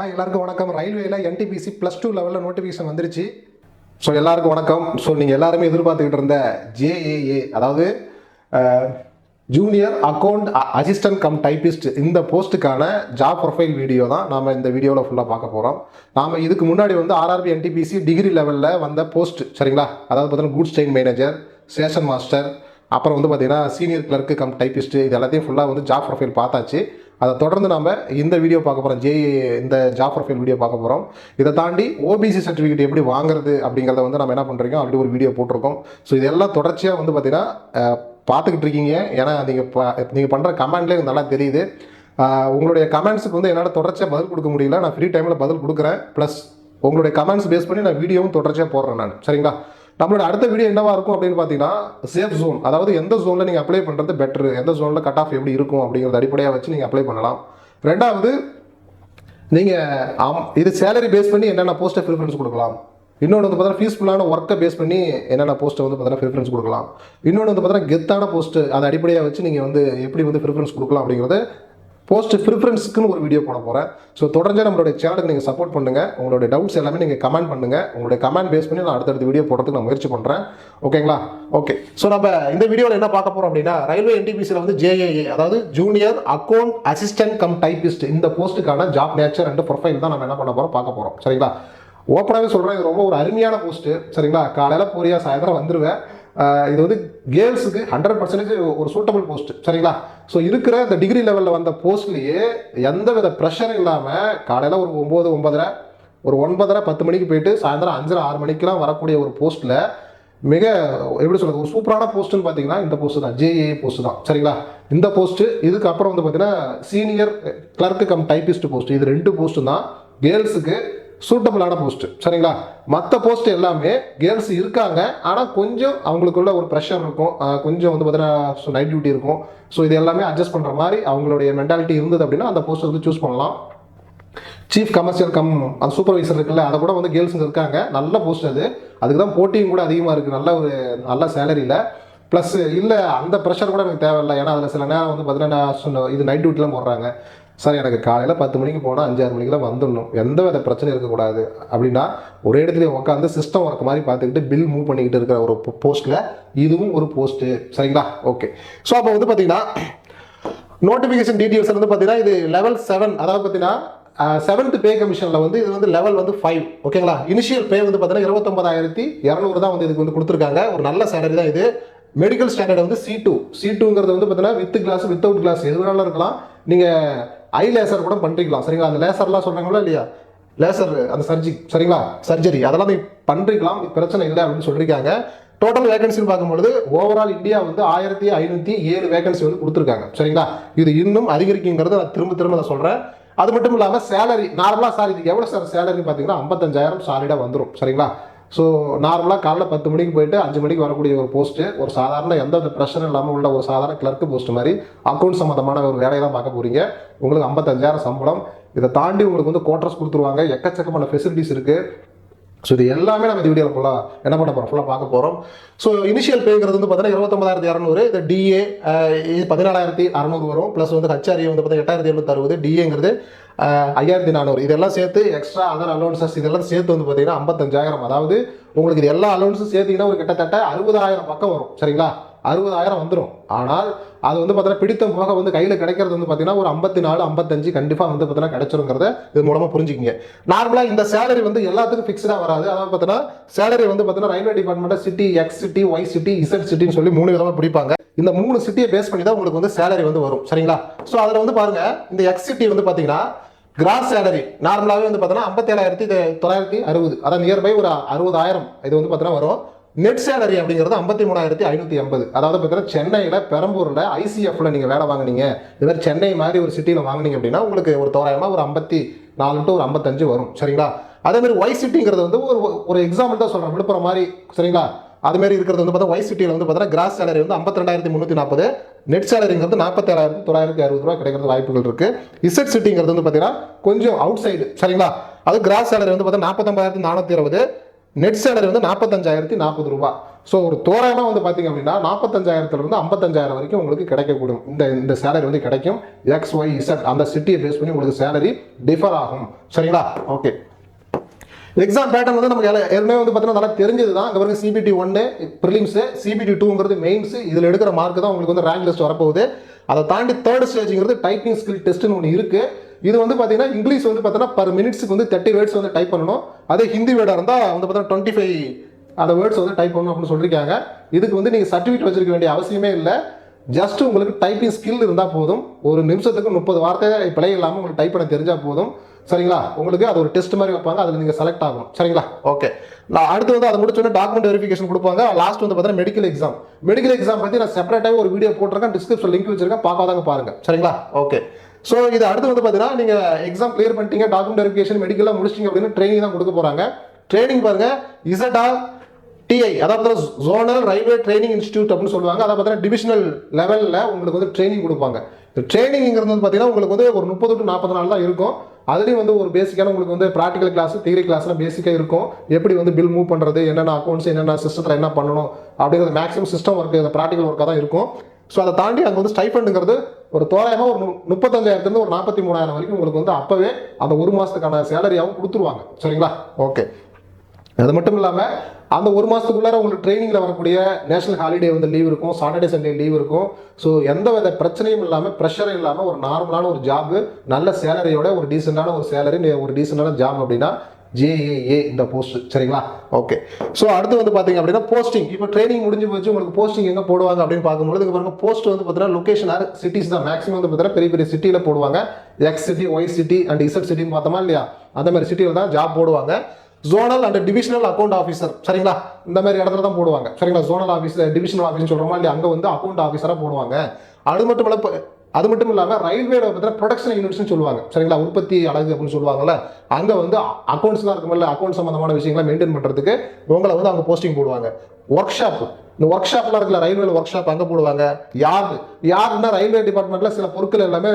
எல்லாருக்கும் வணக்கம். ரயில்வேல NTPC +2 லெவலில் நோட்டிஃபிகேஷன் வந்துருச்சு. ஸோ எல்லாருக்கும் வணக்கம். ஸோ நீங்கள் எல்லாருமே எதிர்பார்த்துக்கிட்டு இருந்த JAA, அதாவது junior account assistant come typist, இந்த போஸ்ட்டுக்கான ஜாப் ப்ரொஃபைல் வீடியோ தான் நாம் இந்த வீடியோவில் ஃபுல்லாக பார்க்க போகிறோம். நாம் இதுக்கு முன்னாடி வந்து RRB NTPC டிகிரி லெவலில் வந்த போஸ்ட், சரிங்களா? அதாவது பார்த்தீங்கன்னா goods train manager, station master, அப்புறம் வந்து பார்த்தீங்கன்னா சீனியர் கிளர்க்கு கம் டைப்பிஸ்ட், இது எல்லாத்தையும் ஃபுல்லாக வந்து ஜாப் ப்ரொஃபைல் பார்த்தாச்சு. அதை தொடர்ந்து நம்ம இந்த வீடியோ பார்க்க போகிறோம், இந்த ஜாப் ப்ரொஃபைல் வீடியோ பார்க்க போகிறோம். இதை தாண்டி OBC சர்டிஃபிகேட் எப்படி வாங்குறது அப்படிங்கிறத வந்து நம்ம என்ன பண்ணுறோம், அப்படி ஒரு வீடியோ போட்டிருக்கோம். ஸோ இதெல்லாம் தொடர்ச்சியாக வந்து பார்த்தீங்கன்னா பார்த்துக்கிட்டு இருக்கீங்க. ஏன்னா நீங்கள் பண்ணுற கமெண்ட்லேயே எனக்கு நல்லா தெரியுது. உங்களுடைய கமெண்ட்ஸுக்கு வந்து என்னால் தொடர்ச்சியாக பதில் கொடுக்க முடியல. நான் ஃப்ரீ டைமில் பதில் கொடுக்குறேன். ப்ளஸ் உங்களுடைய கமெண்ட்ஸ் பேஸ் பண்ணி நான் வீடியோவும் தொடர்ச்சியாக போடுறேன் நான், சரிங்களா? நம்மளோட அடுத்த வீடியோ என்னவா இருக்கும் அப்படின்னு பார்த்தீங்கன்னா, சேஃப் ஜோன், அதாவது எந்த ஜோனில் நீங்கள் அப்ளை பண்ணுறது பெட்ரு, எந்த ஜோனில் கட் ஆஃப் எப்படி இருக்கும் அப்படிங்கிறத அடிப்படையாக வச்சு நீங்கள் அப்ளை பண்ணலாம். ரெண்டாவது, நீங்கள் இது சேலரி பேஸ் பண்ணி என்னென்ன போஸ்ட்டை ப்ரிஃபரன்ஸ் கொடுக்கலாம். இன்னொன்று வந்து பார்த்தீங்கன்னா ஃபீஸ்ஃபுல்லான ஒர்க்கை பேஸ் பண்ணி என்னென்ன போஸ்ட்டை வந்து பார்த்தீங்கன்னா ப்ரிஃபரன்ஸ் கொடுக்கலாம். இன்னொன்று வந்து பார்த்தீங்கன்னா கெத்தான போஸ்ட்டு, அதை அடிப்படையாக வச்சு நீங்கள் வந்து எப்படி வந்து ப்ரிஃபரன்ஸ் கொடுக்கலாம் அப்படிங்கிறது போஸ்ட் ப்ரிஃபரன்ஸுக்குன்னு ஒரு வீடியோ போட போகிறேன். ஸோ தொடர்ந்து நம்மளுடைய சேனலுக்கு நீங்கள் சப்போர்ட் பண்ணுங்கள். உங்களுடைய டவுட்ஸ் எல்லாமே நீங்கள் கமெண்ட் பண்ணுங்கள். உங்களுடைய கமெண்ட் பேஸ் பண்ணி நான் அடுத்தடுத்த வீடியோ போடுறதுக்கு நான் முயற்சி பண்ணுறேன். ஓகேங்களா? ஓகே. ஸோ நம்ம இந்த வீடியோவில் என்ன பார்க்க போகிறோம் அப்படின்னா, ரயில்வே NTPCயில் வந்து JAA, அதாவது junior account assistant come typist, இந்த போஸ்ட்டுக்கான ஜாப் நேச்சர் அண்ட் ப்ரொஃபைல் தான் நம்ம என்ன பண்ண போகிறோம், பார்க்க போகிறோம். சரிங்களா? ஓப்பனாகவே சொல்கிறேன், இது ரொம்ப ஒரு அருமையான போஸ்ட்டு. சரிங்களா? காலையில் போறியா, சாயந்தரம் வந்துடுவேன். இது வந்து கேர்ள்ஸுக்கு 100% ஒரு சூட்டபிள் போஸ்ட், சரிங்களா? ஸோ இருக்கிற இந்த டிகிரி லெவலில் வந்த போஸ்ட்லேயே எந்த வித ப்ரெஷரும் இல்லாமல் காலையில் ஒரு 9, 9:30, ஒரு 9:30, 10 மணிக்கு போயிட்டு சாயந்தரம் 5, 6 மணிக்கெலாம் வரக்கூடிய ஒரு போஸ்ட்டில் மிக எப்படி சொல்கிறது, ஒரு சூப்பரான போஸ்ட்டுன்னு பார்த்தீங்கன்னா இந்த போஸ்ட்டு தான், JAA போஸ்ட்டு தான், சரிங்களா? இந்த போஸ்ட்டு இதுக்கப்புறம் வந்து பார்த்தீங்கன்னா senior clerk come typist post, இது 2 போஸ்ட்டு தான் கேர்ள்ஸுக்கு சூட்டபிளான போஸ்ட்டு, சரிங்களா? மற்ற போஸ்ட் எல்லாமே கேர்ள்ஸ் இருக்காங்க, ஆனால் கொஞ்சம் அவங்களுக்குள்ள ஒரு ப்ரெஷர் இருக்கும், கொஞ்சம் வந்து பார்த்தீங்கன்னா நைட் டியூட்டி இருக்கும். ஸோ இது எல்லாமே அட்ஜஸ்ட் பண்ணுற மாதிரி அவங்களுடைய மென்டாலிட்டி இருந்தது அப்படின்னா அந்த போஸ்ட்டை வந்து சூஸ் பண்ணலாம். சீஃப் கமர்ஷியல் கம் அந்த சூப்பர்வைசர் இருக்குல்ல, அதை கூட வந்து கேர்ள்ஸுங்க இருக்காங்க. நல்ல போஸ்ட் அது, அதுக்கு தான் போட்டியும் கூட அதிகமாக இருக்குது, நல்ல சேலரியில். ப்ளஸ் இல்லை அந்த ப்ரெஷர் கூட எனக்கு தேவையில்லை. ஏன்னா அதில் சில நேரம் வந்து பார்த்தீங்கன்னா இது நைட் டியூட்டிலாம் போடுறாங்க. சார் எனக்கு காலையில் 10 மணிக்கு போனால் 5, 6 மணிக்கெலாம் வந்துடணும், எந்த வித பிரச்சனையும் இருக்கக்கூடாது அப்படின்னா ஒரே இடத்துல உட்காந்து சிஸ்டம் ஒர்க் மாதிரி பார்த்துக்கிட்டு பில் மூவ் பண்ணிக்கிட்டு இருக்கிற ஒரு போஸ்ட்டில் இதுவும் ஒரு போஸ்ட்டு, சரிங்களா? ஓகே. ஸோ அப்போ வந்து பார்த்தீங்கன்னா நோட்டிஃபிகேஷன் டீட்டெயில்ஸ் வந்து பார்த்தீங்கன்னா இது லெவல் 7, அதாவது பார்த்தீங்கன்னா 7th பே கமிஷனில் வந்து இது வந்து லெவல் வந்து 5, ஓகேங்களா? இனிஷியல் பே வந்து பார்த்தீங்கன்னா 29,200 தான் வந்து இதுக்கு வந்து கொடுத்துருக்காங்க. ஒரு நல்ல சேலரி தான் இது. மெடிக்கல் ஸ்டாண்டர்ட் வந்து C2ங்கிறது வந்து பார்த்தீங்கன்னா வித் கிளாஸ் வித்தவுட் கிளாஸ் எது வேணாலும் இருக்கலாம். நீங்கள் ஐ லேசர் கூட பண்ணிக்கலாம், சரிங்களா? அந்த லேசர்லாம் சொல்கிறாங்களா இல்லையா, லேசர் அந்த சர்ஜரி அதெல்லாம் நீ பண்ணிக்கலாம், பிரச்சனை இல்லை அப்படின்னு சொல்லியிருக்காங்க. டோட்டல் வேகன்சின்னு பார்க்கும்பொழுது ஓவரால் இந்தியா வந்து 1507 வேகன்சி வந்து கொடுத்துருக்காங்க, சரிங்களா? இது இன்னும் அதிகரிக்குங்கிறது நான் திரும்ப நான் சொல்கிறேன். அது மட்டும் இல்லாமல் சேலரி நார்மலாக, சார் இதுக்கு எவ்வளோ சார் சேலரி பார்த்தீங்கன்னா 55,000 சாலிடாக வந்துடும், சரிங்களா? ஸோ நார்மலாக காலைல 10 மணிக்கு போயிட்டு 5 மணிக்கு வரக்கூடிய ஒரு போஸ்ட்டு, ஒரு சாதாரண எந்த பிரச்சனை இல்லாமல் உள்ள ஒரு சாதாரண கிளர்க்கு போஸ்ட் மாதிரி அக்கௌண்ட் சம்மந்தமான ஒரு வேலையை தான் பார்க்க போகிறீங்க. உங்களுக்கு 55,000 சம்பளம். இதை தாண்டி உங்களுக்கு வந்து குவார்டர்ஸ் கொடுத்துருவாங்க, எக்கச்சக்கமான ஃபெசிலிட்டிஸ் இருக்குது. ஸோ இது எல்லாமே நம்ம இந்த வீடியோவில் ஃபுல்லாக என்ன பண்ண போகிறோம், ஃபுல்லாக பார்க்க போகிறோம். ஸோ இனிஷியல் பேங்கிறது வந்து பார்த்தீங்கன்னா 29,200, இது DA 14,600 வரும். ப்ளஸ் வந்து HRA வந்து பார்த்தீங்கன்னா 8,760, DAங்கிறது 5,400. இதெல்லாம் சேர்த்து எக்ஸ்ட்ரா அதர் அலோன்சஸ் இதெல்லாம் சேர்த்து வந்து பார்த்தீங்கன்னா 55,000. அதாவது உங்களுக்கு இது எல்லா அலோன்ஸும் சேர்த்திங்கன்னா ஒரு கிட்டத்தட்ட 60,000 பக்கம் வரும், சரிங்களா? 60,000 வந்துடும். ஆனால் அது வந்து பார்த்தீங்கன்னா பிடித்தம் போக வந்து கையில் கிடைக்கிறது வந்து பார்த்தீங்கன்னா ஒரு 54, 55 கண்டிப்பாக வந்து பார்த்தீங்கன்னா கிடைச்சிருங்கிறத இது மூலமாக புரிஞ்சுக்கிங்க. நார்மலாக இந்த சேலரி வந்து எல்லாத்துக்கும் ஃபிக்ஸ்டாக வராது. அதாவது பார்த்தீங்கன்னா சேலரி வந்து பார்த்தீங்கன்னா ரயில்வே டிபார்ட்மெண்ட்டில் city, X city, Y city, Z சிட்டின்னு சொல்லி 3 விதமாக பிடிப்பாங்க. இந்த 3 சிட்டியை பேஸ் பண்ணி தான் உங்களுக்கு வந்து சேலரி வந்து வரும், சரிங்களா? ஸோ அதில் வந்து பாருங்கள், இந்த X சிட்டி வந்து பார்த்தீங்கன்னா கிராஸ் சேலரி நார்மலாகவே வந்து பார்த்தீங்கன்னா 57,960, அதாவது நியர்பை ஒரு 60,000 இது வந்து பார்த்தீங்கன்னா வரும். நெட் சேலரி அப்படிங்கிறது 53,580. அதாவது பார்த்தீங்கன்னா சென்னையில் பெரம்பூரில் ICFல நீங்கள் வேலை வாங்கினீங்க, இது மாதிரி சென்னை மாதிரி ஒரு சிட்டியில் வாங்கினீங்க அப்படின்னா உங்களுக்கு ஒரு தோராயமாக ஒரு 54 to 55 வரும், சரிங்களா? அதேமாதிரி Y சிட்டிங்கிறது வந்து ஒரு எக்ஸாம்பிள் தான் சொல்கிறேன், விழுப்புரம் மாதிரி, சரிங்களா? அதுமாரி இருக்கிறது வந்து பார்த்தா Y சிட்டியில் வந்து பார்த்தீங்கன்னா கிராஸ் சேலரி வந்து 52,340, நெட் சேலரிங்கிறது 47,960 கிடைக்கிறது வாய்ப்புகள் இருக்குது. Z சிட்டிங்கிறது வந்து பார்த்தீங்கன்னா கொஞ்சம் அவுட் சைடு, சரிங்களா? அது கிராஸ் சேலரி வந்து பார்த்தீங்கன்னா 49,420, நெட் சேலரி வந்து 45,040 ரூபாய். ஸோ ஒரு தோராயமாக வந்து பார்த்தீங்க அப்படின்னா 45,000 55,000 வரைக்கும் உங்களுக்கு கிடைக்கக்கூடும். இந்த சேலரி வந்து கிடைக்கும். XYZ அந்த சிட்டியை பேஸ் பண்ணி உங்களுக்கு சேலரி டிஃபர் ஆகும். சரிங்களா? ஓகே. எக்ஸாம் பேட்டர்ன் வந்து நமக்கு ஏற்கனவே வந்து பார்த்தீங்கன்னா நல்லா தெரிஞ்சது தான். அங்கே பாருங்க CBT 1 ப்ரிலிம்ஸு, CBT 2ங்கிறது மெயின்ஸு. இதில் எடுக்கிற மார்க் தான் உங்களுக்கு வந்து ரேங்க் லிஸ்ட் வரப்போகுது. அதை தாண்டி தேர்ட் ஸ்டேஜ்ங்கிறது டைப்பிங் ஸ்கில் டெஸ்ட்னு ஒன்று இருக்குது. இது வந்து பார்த்தீங்கன்னா இங்கிலீஷ் வந்து பார்த்தீங்கன்னா பர் மினிட்ஸுக்கு வந்து 30 வேர்ட்ஸ் வந்து டைப் பண்ணணும். அதே ஹிந்தி வேர்டாக இருந்தால் வந்து பார்த்தீங்கன்னா 25 அந்த வேர்ட்ஸ் வந்து டைப் பண்ணணும் அப்படின்னு சொல்லியிருக்காங்க. இதுக்கு வந்து நீங்கள் சர்டிஃபிகேட் வச்சிருக்க வேண்டிய அவசியமே இல்லை. ஜஸ்ட் உங்களுக்கு டைப்பிங் ஸ்கில் இருந்தால் போதும். ஒரு நிமிஷத்துக்கு 30 வார்த்தை பிழை இல்லாமல் உங்களுக்கு டைப் பண்ண தெரிஞ்சால் போதும். சரிங்களா? உங்களுக்கு அது ஒரு டெஸ்ட் மாதிரி வைப்பாங்க. அதில் நீங்கள் செலக்ட் ஆகணும். சரிங்களா? ஓகே. நான் அடுத்து வந்து அதை முடிச்சோடனே டாக்குமெண்ட் வெரிஃபிகேஷன் கொடுப்பாங்க. லாஸ்ட் வந்து பார்த்தீங்கன்னா மெடிக்கல் எக்ஸாம். மெடிக்கல் எக்ஸாம் பற்றி நான் செப்பரேட்டாக ஒரு வீடியோ போட்டிருக்கேன். டிஸ்கிரிப்ஷன் லிங்க் வச்சிருக்கேன். பார்க்காதாங்க பாருங்க. சரிங்களா? ஓகே. ஸோ இது அடுத்து வந்து பார்த்தீங்கன்னா நீங்கள் எக்ஸாம் கிளியர் பண்ணிட்டீங்க, டாக்குமெண்ட் வெரிஃபிகேஷன் மெடிக்கலாக முடிச்சிங்க அப்படின்னு ட்ரைனிங் தான் கொடுக்க போகிறாங்க. ட்ரைனிங் பாருங்க ZRTI, அதாவது ஜோனல் ரயில்வே ட்ரைனிங் இன்ஸ்டியூட் அப்படின்னு சொல்லுவாங்க. அதை பார்த்தீங்கன்னா டிவிஷனல் லெவலில் உங்களுக்கு வந்து ட்ரைனிங் கொடுப்பாங்க. ட்ரைனிங்கிறது வந்து பார்த்தீங்கன்னா உங்களுக்கு வந்து ஒரு 30 to 40 நாள் தான் இருக்கும். அதுலேயும் வந்து ஒரு பேசிக்கான உங்களுக்கு வந்து ப்ராக்டிகல் கிளாஸ், தியரி கிளாஸ்லாம் பேசிக்காக இருக்கும். எப்படி வந்து பில் மூவ் பண்ணுறது, என்னென்ன அக்கௌண்ட்ஸ், என்னென்ன சிஸ்டத்தில் என்ன பண்ணணும் அப்படிங்கிறது மேக்ஸிமம் சிஸ்டம் ஒர்க், ப்ராக்டிகல் ஒர்க்காக தான் இருக்கும். ஸோ அதை தாண்டி அங்கே வந்து ஸ்டைஃபண்டுங்கிறது ஒரு தோராயமாக ஒரு 35,000 ஒரு 43,000 வரைக்கும் உங்களுக்கு வந்து அப்போவே அந்த ஒரு மாதத்துக்கான சேலரியாகவும் கொடுத்துருவாங்க. சரிங்களா? ஓகே. அது மட்டும் இல்லாமல் அந்த ஒரு மாதத்துக்குள்ளார உங்களுக்கு ட்ரைனிங்கில் வரக்கூடிய நேஷனல் ஹாலிடே வந்து லீவ் இருக்கும், சாட்டர்டே சண்டே லீவ் இருக்கும். ஸோ எந்த வித பிரச்சனையும் இல்லாமல், ப்ரெஷரும் இல்லாமல் ஒரு நார்மலான ஒரு ஜாப், நல்ல சேலரியோட ஒரு டீசெண்டான ஒரு சேலரி, ஒரு டீசெண்டான ஜாப் அப்படின்னா JAA இந்த போஸ்ட். சரிங்களா? ஓகே. ஸோ அடுத்து வந்து பார்த்தீங்க அப்படின்னா போஸ்டிங். இப்போ ட்ரைனிங் முடிஞ்சு போச்சு, உங்களுக்கு போஸ்டிங் எங்கே போடுவாங்க அப்படின்னு பார்க்கும்போது இங்கே பாருங்க, போஸ்ட் வந்து பார்த்தீங்கன்னா லொகேஷன் ஆர் சிட்டிஸ் தான் மேக்ஸிமம் வந்து பார்த்தீங்கன்னா பெரிய பெரிய சிட்டியில் போடுவாங்க. X city, Y city and Z சிட்டின்னு பார்த்தோமா இல்லையா? அந்த மாதிரி சிட்டியில் தான் ஜாப் போடுவாங்க. Zonal and divisional account officer. சரிங்களா? இந்த மாதிரி இடத்துல தான் போடுவாங்க. சரிங்களா? ஜோனல் ஆஃபீஸ், டிவிஷனல் ஆஃபீஸ்னு சொல்கிறோமா இல்லையா? அங்கே வந்து அக்கௌண்ட் ஆஃபீஸராக போடுவாங்க. அது மட்டும் இல்லாமல் ரயில்வேல பார்த்தீங்கன்னா ப்ரொடக்ஷன் யூனிட்ஸ்னு சொல்லுவாங்க. சரிங்களா? உற்பத்தி அலகு அப்படின்னு சொல்லுவாங்கல்ல, அங்கே வந்து அக்கௌண்ட்ஸ்லாம் இருக்குமில்ல, அக்கௌண்ட் சம்பந்தமான விஷயங்களை மெயின்டைன் பண்ணுறதுக்கு உங்களை வந்து அங்கே போஸ்டிங் போடுவாங்க. ஒர்க் ஷாப், இந்த ஒர்க் ஷாப்லாம் இருக்குல்ல, ரயில்வேல ஒர்க் ஷாப் அங்கே போடுவாங்க. யாருன்னா ரயில்வே டிபார்ட்மெண்ட்டில் சில பொருட்கள் எல்லாமே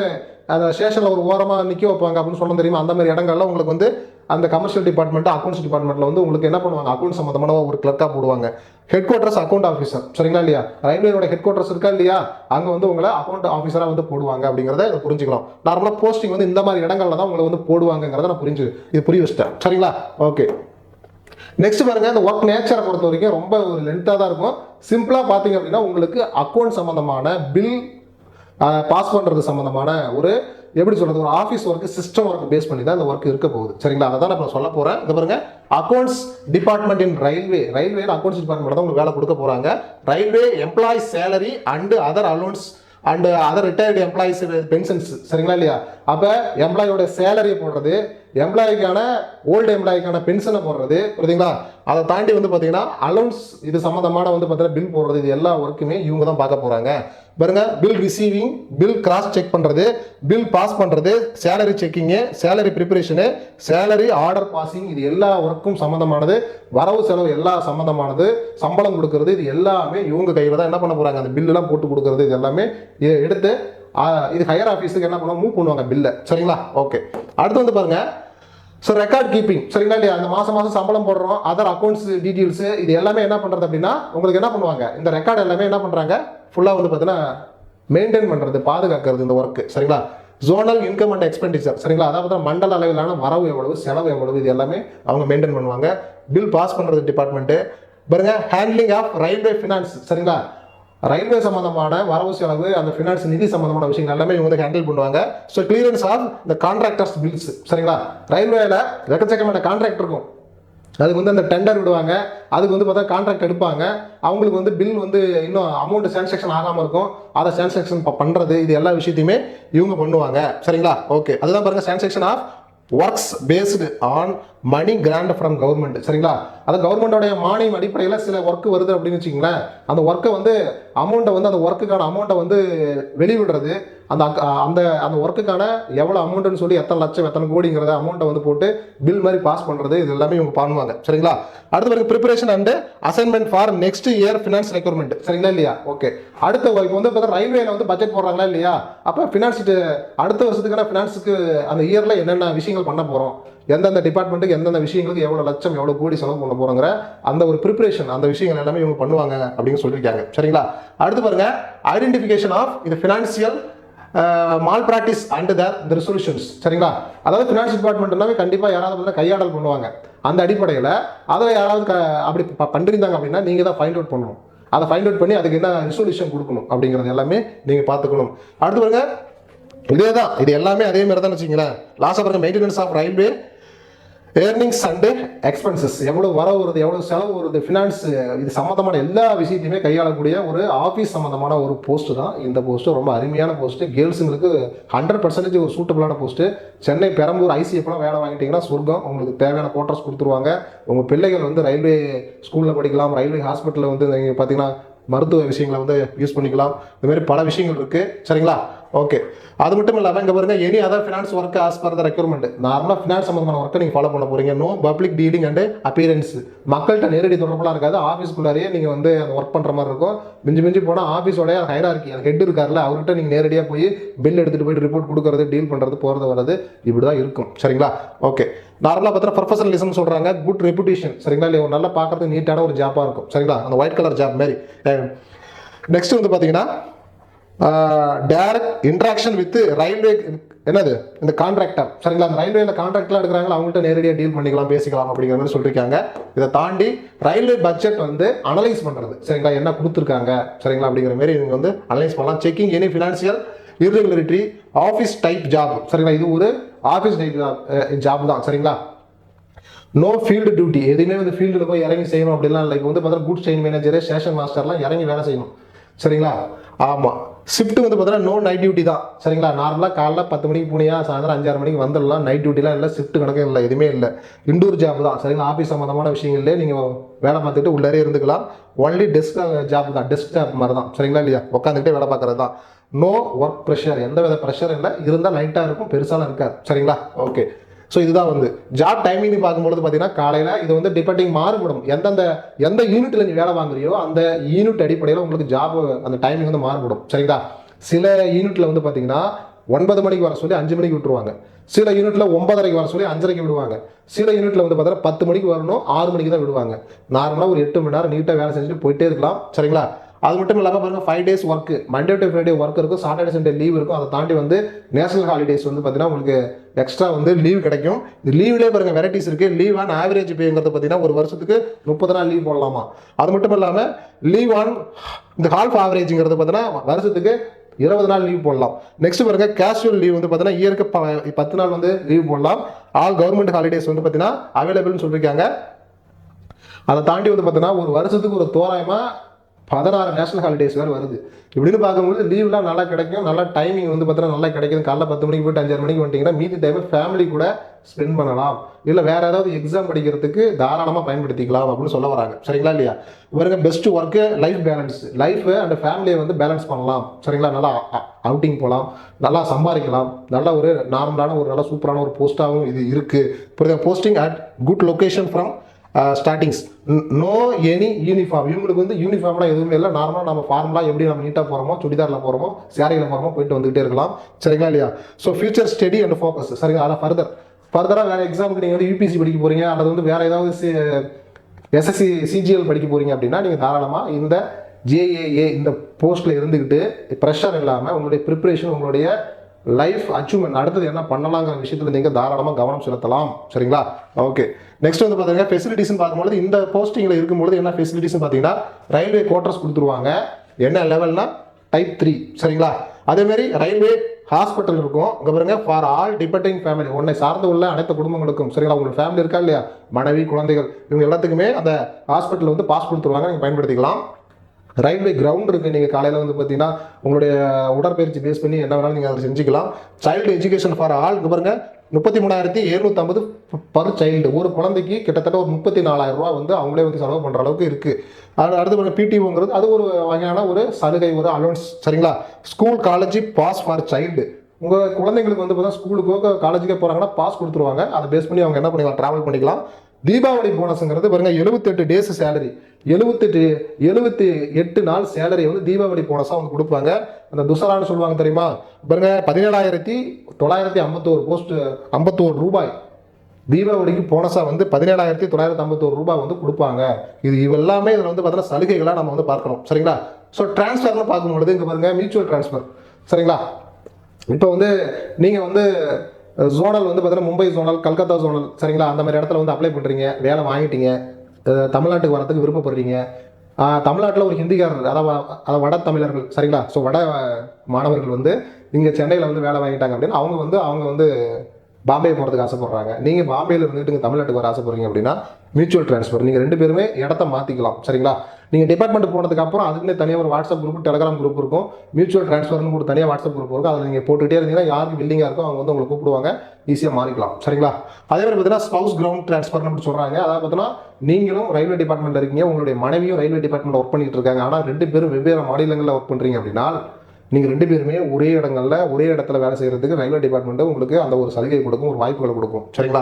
அந்த ஸ்டேஷனில் ஒரு ஓரமாக நிற்க வைப்பாங்க அப்படின்னு சொன்ன தெரியுமா? அந்த மாதிரி இடங்கள்லாம் உங்களுக்கு வந்து அந்த கமர்ஷியல் டிபார்ட்மெண்ட், அக்கௌண்ட்ஸ் டிபார்ட்மெண்ட்டில் வந்து உங்களுக்கு என்ன பண்ணுவாங்க, அக்கௌண்ட் சம்மந்தமான ஒரு கிளர்க்காக போடுவாங்க. Head quarters account officer. சரிங்களா இல்லையா? ரயில்வேயோட ஹெட் குவார்ட்டர்ஸ் இருக்கா இல்லையா? அங்கே வந்து உங்களை அக்கௌண்ட் ஆஃபீஸராக வந்து போடுவாங்க அப்படிங்கிறத புரிஞ்சுக்கலாம். நார்மலாக போஸ்டிங் வந்து இந்த மாதிரி இடங்கள்ல தான் உங்களை வந்து போடுவாங்கிறத நான் புரிய வச்சிட்டேன். சரிங்களா? ஓகே. நெக்ஸ்ட் பாருங்க, இந்த ஒர்க் நேச்சரை பொறுத்த வரைக்கும் ரொம்ப ஒரு லென்த்தாக தான் இருக்கும். சிம்பிளாக பார்த்தீங்க அப்படின்னா உங்களுக்கு அக்கௌண்ட் சம்மந்தமான பில் பாஸ் பண்ணுறது சம்மந்தமான ஒரு எப்படி சொல்றது, ஒரு office work, system work base பண்ணி தான் இந்த ஒர்க் இருக்க போகுது. சரிங்களா? அதை தான் நான் சொல்ல போகிறேன். இந்த பாருங்க, accounts department in railway accounts department தான் உங்களுக்கு வேலை கொடுக்க போகிறாங்க. Railway employees salary and other allowance and other retired employees pensions. சரிங்களா இல்லையா? அப்போ எம்ப்ளாயோட சேலரியை போடுறது, எம்ப்ளாய்க்கான ஓல்டு எம்ப்ளாய்க்கான பென்ஷனை போடுறது, புரியுதுங்களா? அதை தாண்டி வந்து பார்த்தீங்கன்னா அலௌன்ஸ் இது சம்மந்தமான வந்து பார்த்தீங்கன்னா பில் போடுறது, இது எல்லா ஒர்க்குமே இவங்க தான் பார்க்க போகிறாங்க. பாருங்க, bill receiving, bill cross check பண்ணுறது, பில் பாஸ் பண்ணுறது, salary checking, salary preparation, salary order passing, இது எல்லா ஒர்க்கும் சம்மந்தமானது. வரவு செலவு எல்லா சம்மந்தமானது, சம்பளம் கொடுக்கறது, இது எல்லாமே இவங்க கையில் தான் என்ன பண்ண போகிறாங்க. அந்த பில்லுலாம் போட்டு கொடுக்கறது, இது எல்லாமே எடுத்து இது ஹையர் ஆஃபீஸுக்கு என்ன பண்ணுவாங்க, மூவ் பண்ணுவாங்க பில்லை. சரிங்களா? ஓகே. அடுத்து வந்து பாருங்க, ஸோ ரெக்கார்ட் கீப்பிங். சரிங்களா இல்லையா? அந்த மாதம் சம்பளம் போடுறோம், அதர் அக்கௌண்ட்ஸ் டீட்டெயில்ஸ், இது எல்லாமே என்ன பண்ணுறது அப்படின்னா உங்களுக்கு என்ன பண்ணுவாங்க, இந்த ரெக்கார்டு எல்லாமே என்ன பண்ணுறாங்க, ஃபுல்லாக வந்து பார்த்தீங்கன்னா மெயின்டைன் பண்ணுறது, பாதுகாக்கிறது இந்த ஒர்க்கு. சரிங்களா? Zonal income and expenditure. சரிங்களா? அதாவது மண்டல அளவிலான வரவு எவ்வளவு, செலவு எவ்வளவு, இது எல்லாமே அவங்க மெயின்டைன் பண்ணுவாங்க. பில் பாஸ் பண்ணுறது டிபார்ட்மெண்ட்டு. பாருங்க, ஹேண்ட்லிங் ஆஃப் ரயில்வே ஃபினான்ஸ். சரிங்களா? ரயில்வே சம்பந்தமான வரவு செலவு, அந்த ஃபினான்ஸ் நிதி சம்பந்தமான விஷயங்கள் எல்லாமே இவங்க வந்து ஹேண்டில் பண்ணுவாங்க. ஸோ கிளியரன்ஸ் ஆஃப் இந்த கான்ட்ராக்டர்ஸ் பில்ஸ். சரிங்களா? ரயில்வேல எக்கச்சக்கமான கான்ட்ராக்ட் இருக்கும். அதுக்கு வந்து அந்த டெண்டர் விடுவாங்க, அதுக்கு வந்து பார்த்தா கான்ட்ராக்ட் எடுப்பாங்க. அவங்களுக்கு வந்து பில் வந்து இன்னும் அமௌண்ட் சான்சாக்ஷன் ஆகாமல் இருக்கும், அதை சான்சாக்ஷன் பண்ணுறது, இது எல்லா விஷயத்தையுமே இவங்க பண்ணுவாங்க. சரிங்களா? ஓகே. அதுதான் பாருங்க, sanction of works based on money grant from government. சரிங்களா? அது கவர்மெண்டோடைய மானியம் அடிப்படையில் சில ஒர்க்கு வருது அப்படின்னு வச்சுங்களேன். அந்த ஒர்க்கை வந்து அமௌண்ட்டை வந்து அந்த ஒர்க்குக்கான அமௌண்ட்டை வந்து வெளிவிடுறது, அந்த அந்த அந்த ஒர்க்குக்கான எவ்வளோ அமௌண்ட்டுன்னு சொல்லி எத்தனை லட்சம் எத்தனை கோடிங்கிறத அமௌண்ட்டை வந்து போட்டு பில் மாதிரி பாஸ் பண்ணுறது, இது எல்லாமே இவங்க பண்ணுவாங்க. சரிங்களா? அடுத்த பிறகு preparation and assignment for next year finance requirement. சரிங்களா இல்லையா? ஓகே. அடுத்த இப்போ வந்து பார்த்தா ரயில்வேல வந்து பட்ஜெட் போடுறாங்களா இல்லையா? அப்போ ஃபினான்ஸ் அடுத்த வருஷத்துக்கான ஃபினான்ஸுக்கு அந்த இயரில் என்னென்ன விஷயங்கள் விஷயங்கள் பண்ண போகிறோம், எந்தெந்த டிபார்ட்மெண்ட்டுக்கு எந்தெந்த விஷயங்களுக்கு எவ்வளோ லட்சம் எவ்வளோ கோடி செலவு பண்ண போகிறோங்கிற அந்த ஒரு ப்ரிப்பரேஷன், அந்த விஷயங்கள் எல்லாமே இவங்க பண்ணுவாங்க அப்படின்னு சொல்லியிருக்காங்க. சரிங்களா? அடுத்து பாருங்க, ஐடென்டிஃபிகேஷன் ஆஃப் இது financial mall practice and the resolutions. சரிங்களா? அதாவது ஃபினான்ஸ் டிபார்ட்மெண்ட்னாவே கண்டிப்பாக யாராவது கையாடல் பண்ணுவாங்க. அந்த அடிப்படையில் அதில் யாராவது அப்படி பண்ணிருந்தாங்க அப்படின்னா நீங்கள் தான் ஃபைண்ட் அவுட் பண்ணணும். அதை ஃபைண்ட் அவுட் பண்ணி அதுக்கு என்ன ரெசல்யூஷன் கொடுக்கணும் அப்படிங்கிறது எல்லாமே நீங்கள் பார்த்துக்கணும். அடுத்து பாருங்க, இதே தான், இது எல்லாமே அதே மாதிரி தான் வச்சுங்களேன். லாஸ்ட் பாருங்க, maintenance of railway earnings and expenses, எவ்வளோ வர வருது எவ்வளோ செலவு வருது, ஃபினான்ஸ், இது சம்மந்தமான எல்லா விஷயத்தையுமே கையாளக்கூடிய ஒரு ஆஃபீஸ் சம்மந்தமான ஒரு போஸ்ட் தான் இந்த போஸ்ட்டு. ரொம்ப அருமையான போஸ்ட்டு, கேர்ள்ஸுங்களுக்கு 100% ஒரு சூட்டபிளான போஸ்ட்டு. சென்னை பெரம்பூர் ஐசிஎஃப்லாம் வேலை வாங்கிட்டீங்கன்னா சொர்க்கம். உங்களுக்கு தேவையான குவார்டர்ஸ் கொடுத்துருவாங்க. உங்கள் பிள்ளைகள் வந்து ரயில்வே ஸ்கூலில் படிக்கலாம், ரயில்வே ஹாஸ்பிட்டலில் வந்து நீங்கள் பார்த்தீங்கன்னா மருத்துவ விஷயங்களை வந்து யூஸ் பண்ணிக்கலாம். இந்த மாதிரி பல விஷயங்கள் இருக்குது. சரிங்களா? ஓகே. அது மட்டும் இல்லாமல் இங்கே பாருங்க, any other finance work as per the requirement. நார்மலாக ஃபினான்ஸ் சம்பந்தமான ஒர்க்கை நீங்கள் ஃபாலோ பண்ண போகிறீங்க. No public dealing and appearance. மக்கள்கிட்ட நேரடி தொடர்புலாம் இருக்காது. ஆஃபீஸ்க்குள்ளாரையே நீங்கள் வந்து அந்த ஒர்க் பண்ணுற மாதிரி இருக்கும். மிஞ்சி மிஞ்சி போனால் ஆஃபீஸோடைய ஹைரார்கி, அந்த ஹெட் இருக்கார்ல, அவர்கிட்ட நீங்கள் நேரடியாக போய் பில் எடுத்துகிட்டு போயிட்டு ரிப்போர்ட் கொடுக்கறது, டீல் பண்ணுறது, போகிறது வர்றது, இப்படி தான் இருக்கும். சரிங்களா? ஓகே. நார்மலாக பார்த்தா ப்ரொஃபஷனலிசம் சொல்கிறாங்க, குட் ரெப்புடேஷன். சரிங்களா? இல்லை, ஒரு நல்லா பார்க்கறதுக்கு நீட்டான ஒரு ஜாப்பாக இருக்கும். சரிங்களா? அந்த ஒயிட் கலர் ஜாப் மாதிரி. நெக்ஸ்ட் வந்து பார்த்தீங்கன்னா டைரக்ட் இன்ட்ராக்ஷன் வித் ரயில்வே, என்னது இந்த கான்ட்ராக்டர். சரிங்களா? அந்த ரயில்வேல கான்ட்ராக்ட்லாம் எடுக்கிறாங்களா, அவங்கள்ட்ட நேரடியாக டீல் பண்ணிக்கலாம், பேசிக்கலாம் அப்படிங்கிற மாதிரி சொல்லியிருக்காங்க. இதை தாண்டி ரயில்வே பட்ஜெட் வந்து அனலைஸ் பண்ணுறது. சரிங்களா? என்ன கொடுத்துருக்காங்க, சரிங்களா, அப்படிங்கிற மாதிரி இவங்க வந்து அனலைஸ் பண்ணலாம். Checking any financial இர்ரெகுலரிட்டி, office type job. சரிங்களா? இது ஒரு ஆஃபீஸ் டைப் ஜாப் தான். சரிங்களா? நோ ஃபீல்டு டியூட்டி, எதுவுமே வந்து ஃபீல்டில் போய் இறங்கி செய்யணும் அப்படிலாம் இல்லை. இப்போ வந்து பார்த்தீங்கன்னா குட் செயின் மேனேஜர், ஸ்டேஷன் மாஸ்டர்லாம் இறங்கி வேலை செய்யணும். சரிங்களா? ஆமாம். ஷிஃப்ட் வந்து பார்த்தீங்கன்னா நோ நைட் டியூட்டி தான். சரிங்களா? நார்மலாக காலைல 10 மணிக்கு போனியா சாயந்தரம் 5-6 மணிக்கு வந்துடலாம். நைட் டியூட்டிலாம் இல்லை, ஷிஃப்ட் கணக்கும் இல்லை, எதுவுமே இல்லை. இண்டோர் ஜாப் தான். சரிங்களா? ஆஃபீஸ் சம்மந்தமான விஷயங்களே நீங்கள் வேலை பார்த்துட்டு உள்ளே இருந்துக்கலாம். ஒன்லி டெஸ்க் ஜாப் தான், டெஸ்க் ஜாப் மாதிரி தான். சரிங்களா? இல்லையா? உட்காந்துக்கிட்டே வேலை பார்க்குறது தான். நோ ஒர்க் ப்ரெஷர், எந்த வித ப்ரெஷர் இல்லை. இருந்தால் லைட்டாக இருக்கும், பெருசாலாம் இருக்காது. சரிங்களா? ஓகே. ஸோ இதுதான் வந்து ஜாப் டைமிங் பார்க்கும்போது பார்த்தீங்கன்னா காலையில் இது வந்து டிபெண்டிங் மாறுபடும். எந்த யூனிட்டில் நீ வேலை வாங்குறியோ அந்த யூனிட் அடிப்படையில் உங்களுக்கு ஜாப் அந்த டைமிங் வந்து மாறுபடும். சரிங்களா? சில யூனிட்டில் வந்து பார்த்தீங்கன்னா 9 மணிக்கு வர சொல்லி 5 மணிக்கு விட்டுருவாங்க. சில யூனிட்டில் 9:30 வர சொல்லி 5:30 விடுவாங்க. சில யூனிட்டில் வந்து பார்த்தீங்கன்னா 10 மணிக்கு வரணும், 6 மணிக்கு தான் விடுவாங்க. நார்மலாக ஒரு 8 மணி நேரம் நீட்டாக வேலை செஞ்சுட்டு போயிட்டே இருக்கலாம். சரிங்களா? அது மட்டும் இல்லாமல் பாருங்க, 5 days work, Monday to Friday work இருக்கும், சாட்டர்டே சண்டே லீவ் இருக்கும். அதை தாண்டி வந்து நேஷனல் ஹாலிடேஸ் வந்து பார்த்தீங்கன்னா உங்களுக்கு எக்ஸ்ட்ரா வந்து லீவ் கிடைக்கும். இந்த லீவ்லேயே பாருங்க வெரைட்டிஸ் இருக்குது. லீவ் ஆன் ஆவரேஜ் பேங்கிறது பார்த்தீங்கன்னா ஒரு வருஷத்துக்கு 30 நாள் லீவ் போடலாமா. அது மட்டும் இல்லாமல் லீவ் ஆன் இந்த ஹால்ஃப் ஆவரேஜுங்கிறது பார்த்தீங்கன்னா வருஷத்துக்கு 20 நாள் லீவ் போடலாம். நெக்ஸ்ட் பாருங்க, கேஷுவல் லீவ் வந்து பார்த்தீங்கன்னா இயருக்கு 10 நாள் வந்து லீவ் போடலாம். ஆல் கவர்மெண்ட் ஹாலிடேஸ் வந்து பார்த்தீங்கன்னா அவைலபிள்னு சொல்லியிருக்காங்க. அதை தாண்டி வந்து பார்த்தீங்கன்னா ஒரு வருஷத்துக்கு ஒரு தோராயமாக 16 நேஷனல் ஹாலிடேஸ் வேறு வருது. இப்படின்னு பார்க்கும்போது லீவ்லாம் நல்லா கிடைக்கும். நல்லா டைமிங் வந்து பார்த்தீங்கன்னா நல்லா கிடைக்கும். காலைல 10 மணிக்கு போய்ட்டு 5-6 மணிக்கு வந்துட்டிங்கன்னா மீதி டைமை ஃபேமிலி கூட ஸ்பெண்ட் பண்ணலாம். இல்லை வேறு ஏதாவது எக்ஸாம் படிக்கிறதுக்கு தாராளமாக பயன்படுத்திக்கலாம் அப்படின்னு சொல்ல வராங்க. சரிங்களா? இல்லையா? இவருங்க best work life balance, life and ஃபேமிலியை வந்து பேலன்ஸ் பண்ணலாம். சரிங்களா? நல்லா அவுட்டிங் போகலாம், நல்லா சம்பாதிக்கலாம், நல்ல ஒரு நார்மலான ஒரு நல்ல சூப்பரான ஒரு போஸ்ட்டாகவும் இது இருக்குது. புரியுது? Posting at good location from startings. No any uniform. இவங்களுக்கு வந்து யூனிஃபார்ம்லாம் எதுவுமே இல்லை. நார்மலாக நம்ம ஃபார்முலா எப்படி நம்ம நீட்டாக போகிறோமோ, சுடிதாரில் போகிறோமோ, சேரீயில் போகிறோமோ போயிட்டு வந்துகிட்டே இருக்கலாம். சரிங்களா? இல்லையா? So future study and focus. சரிங்களா? அதில் ஃபர்தராக வேறு எக்ஸாமுக்கு நீங்கள் வந்து யூபிசி படிக்க போகிறீங்க, அல்லது வந்து வேறு ஏதாவது எஸ்எஸ்சி சிஜிஎல் படிக்க போகிறீங்க அப்படின்னா நீங்கள் தாராளமாக இந்த ஜேஏஏ இந்த போஸ்ட்டில் இருந்துக்கிட்டு ப்ரெஷர் இல்லாமல் உங்களுடைய ப்ரிப்பரேஷன், உங்களுடைய லைஃப் அச்சீவ்மெண்ட் அடுத்தது என்ன பண்ணலாங்கிற விஷயத்தில் நீங்கள் தாராளமாக கவனம் செலுத்தலாம். சரிங்களா? ஓகே. நெக்ஸ்ட் வந்து பார்த்தீங்கன்னா ஃபெசிலிட்டிஸ்னு பார்க்கும்போது இந்த போஸ்டிங்கில் இருக்கும்போது என்ன ஃபெசிலிட்டிஸ்னு பார்த்தீங்கன்னா ரயில்வே குவார்டர்ஸ் கொடுத்துருவாங்க. என்ன லெவல்னா டைப் 3. சரிங்களா? அதேமாரி ரயில்வே ஹாஸ்பிட்டல் இருக்கும். இங்கே பாருங்க, ஃபார் ஆல் டிபெண்டிங் ஃபேமிலி, உன்னை சார்ந்து உள்ள அனைத்து குடும்பங்களுக்கும். சரிங்களா? உங்களுக்கு ஃபேமிலி இருக்கா இல்லையா, மனைவி குழந்தைகள் இவங்க எல்லாத்துக்குமே அந்த ஹாஸ்பிட்டலில் வந்து பாஸ் கொடுத்துருவாங்க, நீங்கள் பயன்படுத்திக்கலாம். ரயில்வே கிரவுண்ட் இருக்குது. நீங்கள் காலையில் வந்து பார்த்தீங்கன்னா உங்களுடைய உடற்பயிற்சி பேஸ் பண்ணி என்ன வேணாலும் நீங்கள் அதை செஞ்சுக்கலாம். சைல்டு எஜுகேஷன் ஃபார் ஆல் பாருங்க 33,750 பர் சைல்டு. ஒரு குழந்தைக்கு கிட்டத்தட்ட ஒரு 34,000 ரூபா வந்து அவங்களே வந்து செலவு பண்ணுற அளவுக்கு இருக்குது. அடுத்து பாருங்க பிடிஓங்கிறது அது ஒரு வகையான ஒரு சலுகை, ஒரு அலோன்ஸ். சரிங்களா? School college pass for child. உங்கள் குழந்தைங்களுக்கு வந்து பார்த்தீங்கன்னா ஸ்கூலுக்கோ காலேஜுக்கோ போகிறாங்கன்னா பாஸ் கொடுத்துருவாங்க. அதை பேஸ் பண்ணி அவங்க என்ன பண்ணிக்கலாம், ட்ராவல் பண்ணிக்கலாம். தீபாவளி போனஸ்ங்கிறது பாருங்க 78 டேஸ் சேலரி, 78 நாள் சேலரி வந்து தீபாவளி போனஸா அவங்க கொடுப்பாங்க. அந்த துசரான்னு சொல்லுவாங்க தெரியுமா பாருங்க, 17,951 போஸ்ட் 51 ரூபாய் தீபாவளிக்கு போனஸா வந்து 17,951 ரூபாய் வந்து கொடுப்பாங்க. இது எல்லாமே இதில் வந்து பார்த்தீங்கன்னா சலுகைகளாக நம்ம வந்து பார்க்கணும். சரிங்களா? ஸோ டிரான்ஸ்ஃபர்னு பார்க்கும்பொழுது இங்கே பாருங்க மியூச்சுவல் டிரான்ஸ்ஃபர். சரிங்களா? இப்போ வந்து நீங்கள் வந்து ஜோனல் வந்து பார்த்தீங்கன்னா மும்பை ஜோனல், கல்கத்தா ஜோனல், சரிங்களா, அந்த மாதிரி இடத்துல வந்து அப்ளை பண்ணுறீங்க, வேலை வாங்கிட்டீங்க, தமிழ்நாட்டுக்கு வரதுக்கு விருப்பப்படுறீங்க. தமிழ்நாட்டில் ஒரு ஹிந்திக்காரர், அதாவது வட தமிழர்கள், சரிங்களா, ஸோ வட மாணவர்கள் வந்து இங்கே சென்னையில் வந்து வேலை வாங்கிட்டாங்க அப்படின்னு அவங்க வந்து பாம்பே போகிறதுக்கு ஆசைப்படுறாங்க. நீங்கள் பாம்பேயில் இருந்துட்டு இங்கே தமிழ்நாட்டுக்கு வர ஆசைப்படுறீங்க அப்படின்னா மியூச்சுவல் ட்ரான்ஸ்ஃபர், நீங்கள் 2 பேருமே இடத்த மாற்றிக்கலாம். சரிங்களா? நீங்கள் டிபார்ட்மெண்ட் போனதுக்கு அப்புறம் அதுக்குன்னே தனியாக ஒரு வாட்ஸ்அப் குரூப், டெலிகிராம் குரூப் இருக்கும். மியூச்சுவல் ட்ரான்ஸ்ஃபர்னு கூட தனியாக வாட்ஸ்அப் குரூப் இருக்கும். அதில் நீங்கள் போட்டுக்கிட்டே இருந்தீங்கன்னா யாருக்கு பில்லிங்காக இருக்கோ அவங்க வந்து உங்களை கூப்பிடுவாங்க, ஈஸியாக மாறிக்கலாம். சரிங்களா? அதே மாதிரி பார்த்தீங்கன்னா ஸ்பவுஸ் கிரவுண்ட் ட்ரான்ஸ்ஃபர்னு அப்படி சொல்கிறாங்க. அதாவது பார்த்தீங்கன்னா நீங்களும் ரயில்வே டிபார்ட்மெண்ட்டில் இருக்கீங்க, உங்களுடைய மனைவியும் ரயில்வே டிபார்ட்மெண்ட்டில் ஒர்க் பண்ணிட்டு இருக்காங்க. ஆனால் 2 பேரும் வெவ்வேறு மாநிலங்களில் ஒர்க் பண்ணுறீங்க அப்படின்னா நீங்கள் 2 பேருமே ஒரே இடத்துல வேலை செய்கிறதுக்கு ரயில்வே டிபார்ட்மெண்ட்டு உங்களுக்கு அந்த ஒரு சலுகை கொடுக்கும், ஒரு வாய்ப்புகளை கொடுக்கும். சரிங்களா?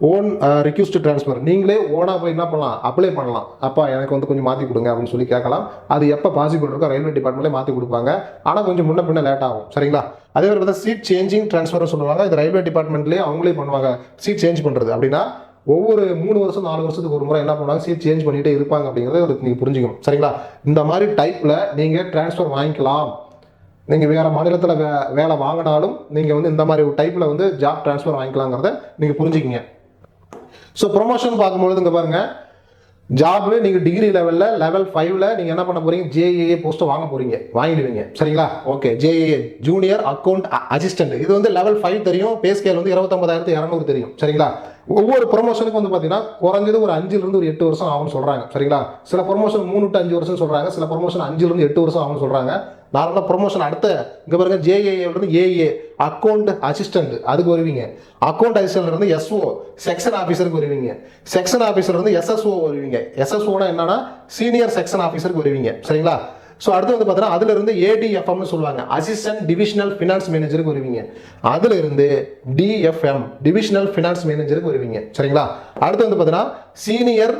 ஓன் ரிக்வெஸ்ட் ட்ரான்ஸ்ஃபர், நீங்களே ஓனாக போய் என்ன பண்ணலாம், அப்ளை பண்ணலாம். அப்பா எனக்கு வந்து கொஞ்சம் மாற்றி கொடுங்க அப்படின்னு சொல்லி கேட்கலாம். அது எப்போ பாசிபிள் இருக்கோ ரயில்வே டிபார்ட்மெண்ட்லேயே மாற்றி கொடுப்பாங்க. ஆனால் கொஞ்சம் முன்ன பின்ன லேட் ஆகும். சரிங்களா? அதே மாதிரி பார்த்தா சீட் சேஞ்சிங் ட்ரான்ஸ்ஃபர் சொல்லுவாங்க. இது ரயில்வே டிபார்ட்மெண்ட்லேயே அவங்களே பண்ணுவாங்க. சீட் சேஞ்ச் பண்ணுறது அப்படின்னா ஒவ்வொரு 3 வருஷம் 4 வருஷத்துக்கு ஒரு முறை என்ன பண்ணுவாங்க, சீட் சேஞ்ச் பண்ணிகிட்டே இருப்பாங்க அப்படிங்கிறத நீங்கள் புரிஞ்சுக்கணும். சரிங்களா? இந்த மாதிரி டைப்பில் நீங்கள் ட்ரான்ஸ்ஃபர் வாங்கிக்கலாம். நீங்கள் வேறு மாநிலத்தில் வேலை வாங்கினாலும் நீங்கள் வந்து இந்த மாதிரி ஒரு டைப்பில் வந்து ஜாப் ட்ரான்ஸ்ஃபர் வாங்கிக்கலாங்கிறத நீங்கள் புரிஞ்சுக்கிங்க. ஸோ ப்ரொமோஷன் பார்க்கும்பொழுது இங்கே பாருங்கள், ஜாப்ல நீங்கள் டிகிரி லெவல் 5ல் நீங்கள் என்ன பண்ண போகிறீங்க, ஜேஏஏ போஸ்ட்டை வாங்கிடுவீங்க. சரிங்களா? ஓகே, ஜேஏஏ ஜூனியர் அக்கௌண்ட் அசிஸ்டன்ட், இது வந்து லெவல் 5 தெரியும். பே ஸ்கேல் வந்து 29,200 தெரியும். சரிங்களா? ஒவ்வொரு ப்ரொமோஷனுக்கு வந்து பார்த்தீங்கன்னா குறைஞ்சது ஒரு 5லிருந்து ஒரு 8 வருஷம் ஆகும்னு சொல்கிறாங்க. சரிங்களா? சில ப்ரொமோஷன் 3 to 5 வருஷம் சொல்கிறாங்க, சில ப்ரொமோஷன் 5லிருந்து 8 வருஷம் ஆகும்னு சொல்கிறாங்க. நார்மலாக ப்ரொமோஷன் அடுத்த இங்கே பாருங்க, ஜேஏஏலேருந்து ஏஏ அக்கௌண்ட் அசிஸ்டன்ட் அதுக்கு வருவீங்க. அக்கௌண்ட் அசிஸ்டன்ட்லேருந்து எஸ்ஓ செக்ஷன் ஆஃபீஸருக்கு வருவீங்க. செக்ஷன் ஆஃபீஸர்லேருந்து எஸ்எஸ்ஓ வருவீங்க. எஸ்எஸ்ஓனா என்னன்னா சீனியர் செக்ஷன் ஆஃபீஸருக்கு வருவீங்க. சரிங்களா? ஸோ அடுத்து வந்து பார்த்தீங்கன்னா அதுலேருந்து ஏடிஎஃப்எம்னு சொல்லுவாங்க, அசிஸ்டன்ட் டிவிஷனல் ஃபினான்ஸ் மேனேஜருக்கு வருவீங்க. அதுலேருந்து டிஎஃப்எம் டிவிஷனல் ஃபினான்ஸ் மேனேஜருக்கு வருவீங்க. சரிங்களா? அடுத்து வந்து பார்த்தீங்கன்னா சீனியர்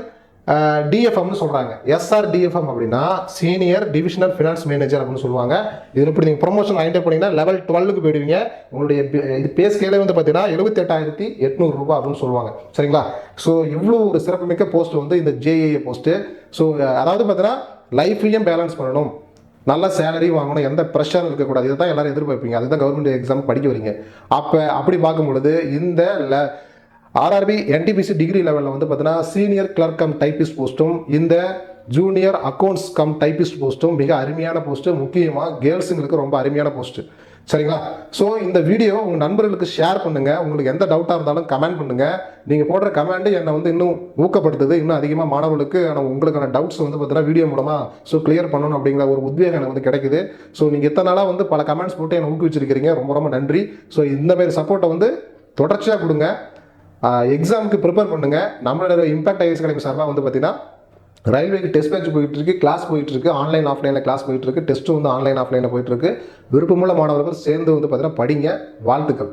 டிஎஃப்எம்னு சொல்கிறாங்க. எஸ்ஆர்டிஎஃப்எம் அப்படின்னா சீனியர் டிவிஷனல் ஃபினான்ஸ் மேனேஜர் அப்படின்னு சொல்லுவாங்க. இதில் இப்படி நீங்கள் ப்ரொமோஷன் வாங்கிட்டே போனீங்கன்னா லெவல் 12க்கு போயிடுவீங்க. உங்களுடைய இது பே ஸ்கேலே வந்து பார்த்தீங்கன்னா 78,800 ரூபாய் அப்படின்னு சொல்லுவாங்க. சரிங்களா? ஸோ இவ்வளோ ஒரு சிறப்புமிக்க போஸ்ட் வந்து இந்த ஜேஏஏ போஸ்ட்டு. ஸோ அதாவது பார்த்தீங்கன்னா லைஃப்பையும் பேலன்ஸ் பண்ணணும், நல்ல சேலரி வாங்கணும், எந்த ப்ரெஷரும் இருக்கக்கூடாது. இதை தான் எல்லாரும் எதிர்பார்ப்பீங்க. அதுதான் கவர்மெண்ட் எக்ஸாம் படிக்க வரீங்க. அப்படி பார்க்கும் பொழுது இந்த ஆர்ஆர்பி என்டிபிசி டிகிரி லெவலில் வந்து பார்த்தீங்கன்னா சீனியர் கிளர்க் கம் டைப்பிஸ்ட் போஸ்ட்டும் இந்த ஜூனியர் அக்கௌண்ட்ஸ் கம் டைப்பிஸ்ட் போஸ்ட்டும் மிக அருமையான போஸ்ட்டு. முக்கியமாக கேர்ள்ஸுங்களுக்கு ரொம்ப அருமையான போஸ்ட்டு. சரிங்களா? ஸோ இந்த வீடியோ உங்கள் நண்பர்களுக்கு ஷேர் பண்ணுங்கள். உங்களுக்கு எந்த டவுட்டாக இருந்தாலும் கமெண்ட் பண்ணுங்கள். நீங்கள் போடுற கமெண்ட்டு என்னை வந்து இன்னும் ஊக்கப்படுத்துது, இன்னும் அதிகமாக மாணவர்களுக்கு உங்களுக்கான டவுட்ஸ் வந்து பார்த்தீங்கன்னா வீடியோ மூலமாக கிளியர் பண்ணணும் அப்படிங்கிற ஒரு உத்வேகம் எனக்கு வந்து கிடைக்குது. ஸோ நீங்கள் எத்தனை நாளாக வந்து பல கமெண்ட்ஸ் போட்டு என்னை ஊக்குவிச்சிருக்கிறீங்க, ரொம்ப ரொம்ப நன்றி. ஸோ இந்தமாரி சப்போர்ட்டை வந்து தொடர்ச்சியாக கொடுங்க. எக்ஸாமுக்கு ப்ரிப்பேர் பண்ணுங்கள். நம்மளோட இம்பாக்ட் ஐஎஸ் அகாடமி சார்பாக வந்து பார்த்தீங்கன்னா ரயில்வேக்கு டெஸ்ட் பேட்ச் போயிட்டுருக்கு, கிளாஸ் போயிட்டுருக்கு, ஆன்லைன் ஆஃப்லைனில் கிளாஸ் போயிட்டுருக்கு, டெஸ்ட்டும் வந்து ஆன்லைன் ஆஃப்லைனில் போயிட்டுருக்கு. விருப்பமுள்ள மாணவர்கள் சேர்ந்து வந்து பார்த்தீங்கன்னா படிங்க. வாழ்த்துக்கள்.